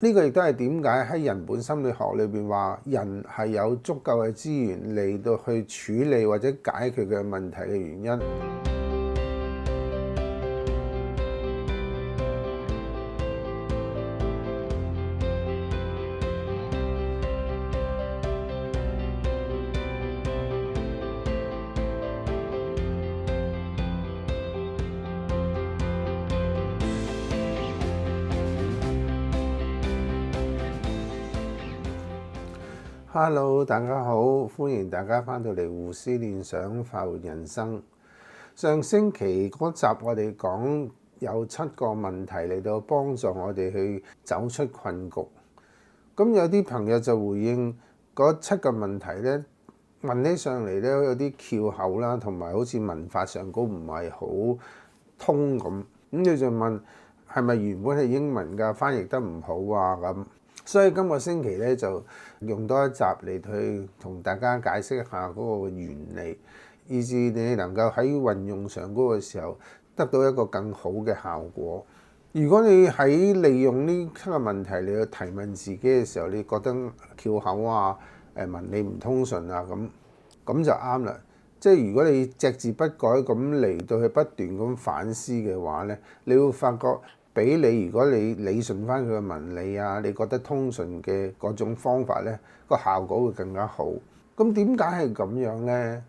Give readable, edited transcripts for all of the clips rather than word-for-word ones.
呢個亦都係點解喺人本心理學裏邊話人係有足夠嘅資源嚟到去處理或者解決嘅問題嘅原因。Hello， 大家好，歡迎大家翻到嚟胡思亂想，快活人生。上星期嗰集我哋講有7個問題嚟到幫助我哋去走出困局。咁有啲朋友就回應嗰7個問題咧，問起上嚟咧有啲翹口啦，同埋好似文法上高唔係好通咁。咁你就問係咪原本係英文㗎，翻譯得唔好啊咁？所以今個星期咧就用多一集嚟去同大家解釋一下嗰個原理，以至你能夠喺運用上嗰個時候得到一個更好嘅效果。如果你喺利用呢7個問題嚟去提問自己嘅時候，你覺得翹口啊、文理唔通順啊咁就啱啦。即係如果你隻字不改咁嚟到去不斷咁反思嘅話咧，你會發覺比你如果你理順翻佢嘅文理啊，你覺得通順嘅嗰種方法咧，個效果會更加好。咁點解係咁樣咧？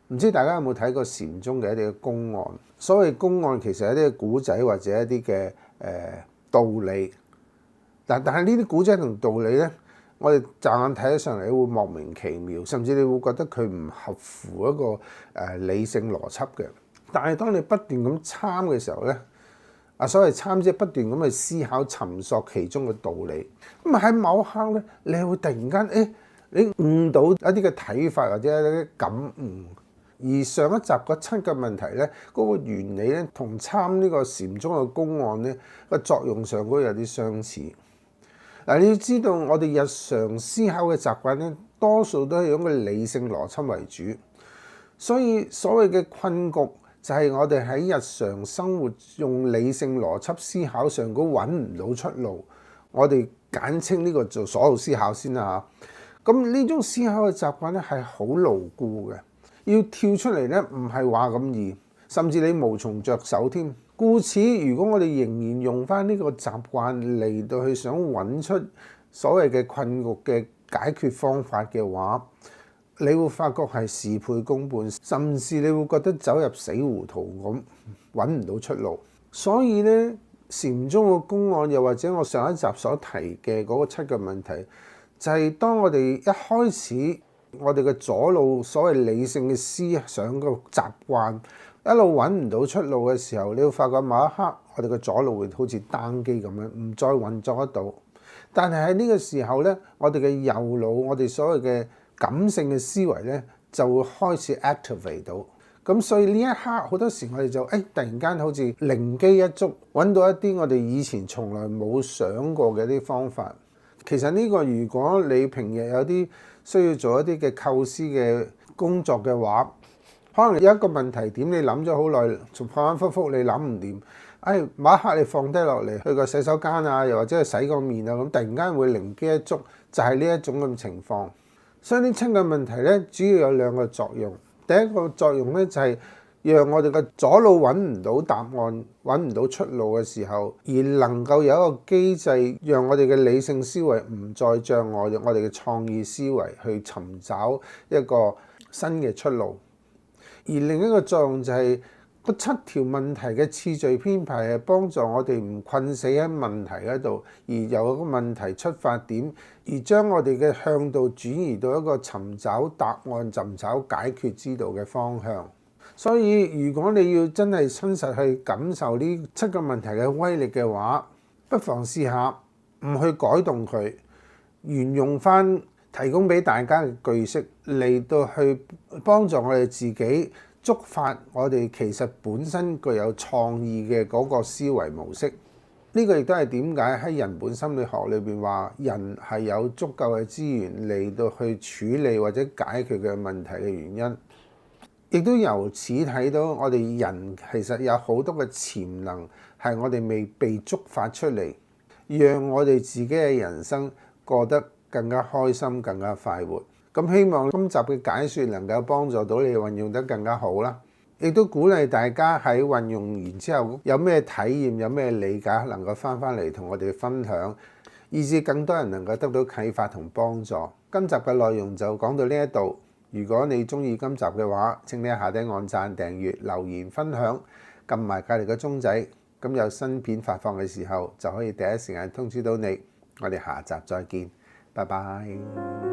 唔知大家有冇睇過禪宗嘅一啲嘅公案？所謂公案其實係一啲古仔或者一啲嘅道理。但係呢啲古仔同道理咧，我哋乍眼睇起上嚟會莫名其妙，甚至你會覺得佢唔合乎一個理性邏輯嘅。但係當你不斷咁參嘅時候咧，所謂參即係不斷咁去思考、尋索其中嘅道理。咁喺某刻咧，你會突然間你悟到一啲嘅睇法或者一啲感悟。而上一集嗰7個問題咧，嗰個原理咧同參呢個禪宗嘅公案咧個作用上都有啲相似。嗱，你要知道我哋日常思考嘅習慣咧，多數都係用個理性邏輯為主，所以所謂嘅困局就係我哋喺日常生活用理性邏輯思考上都揾唔到出路。我哋簡稱呢個做鎖腦思考先啦嚇。咁呢種思考嘅習慣咧係好牢固嘅，要跳出嚟咧唔係話咁易，甚至你無從着手添。故此，如果我哋仍然用翻呢個習慣嚟到去想揾出所謂嘅困局嘅解決方法嘅話，你會發覺係事倍功半，甚至你會覺得走入死胡同咁，揾唔到出路。所以咧，禪宗嘅公案又或者我上一集所提嘅嗰個7個問題，就係當我哋一開始我哋嘅左腦所謂理性嘅思想個習慣一路揾唔到出路嘅時候，你會發覺某一刻我哋嘅左腦會好似單機咁樣，唔再運作得到。但係喺呢個時候咧，我哋嘅右腦，我哋所謂嘅感性嘅思維咧，就會開始 activate 到。咁所以呢一刻好多時我哋就突然間好似靈機一觸，揾到一啲我哋以前從來冇想過嘅一啲方法。其實呢個如果你平日有啲需要做一啲嘅構思嘅工作嘅話，可能有一個問題點你諗咗好耐，仲反反覆覆你諗唔掂，某一刻你放低落嚟去個洗手間啊，又或者去洗個面啊，咁突然間會靈機一觸，就係呢一種咁情況。所以呢7個問題咧，主要有2個作用。第一個作用咧就係讓我哋嘅左腦揾唔到答案、揾唔到出路嘅時候，而能夠有一個機制，讓我哋嘅理性思維唔再障礙我哋嘅創意思維去尋找一個新嘅出路。而另一個作用就係嗰7條問題嘅次序編排係幫助我哋唔困死喺問題嗰度，而有一個問題出發點，而將我哋嘅向度轉移到一個尋找答案、尋找解決之道嘅方向。所以如果你要真係親實去感受呢7個問題嘅威力嘅話，不妨試下唔去改動佢，沿用翻提供俾大家嘅句式嚟到去幫助我哋自己觸發我哋其實本身具有創意嘅嗰個思維模式。呢個亦都係點解喺人本心理學裏邊話人係有足夠嘅資源嚟到去處理或者解決嘅問題嘅原因。亦都由此睇到我哋人其實有好多嘅潛能係我哋未被觸發出嚟。讓我哋自己嘅人生過得更加開心、更加快活。咁希望今集嘅解說能夠幫助到你運用得更加好啦，亦都鼓勵大家喺運用完之後有咩體驗、有咩理解，能夠翻嚟同我哋分享，以至更多人能夠得到啟發同幫助。今集嘅內容就講到呢一度。如果你鍾意今集嘅話，請你喺下底按讚、訂閱、留言、分享，撳埋隔離個鐘仔，咁有新片發放嘅時候就可以第一時間通知到你。我哋下集再見，拜拜。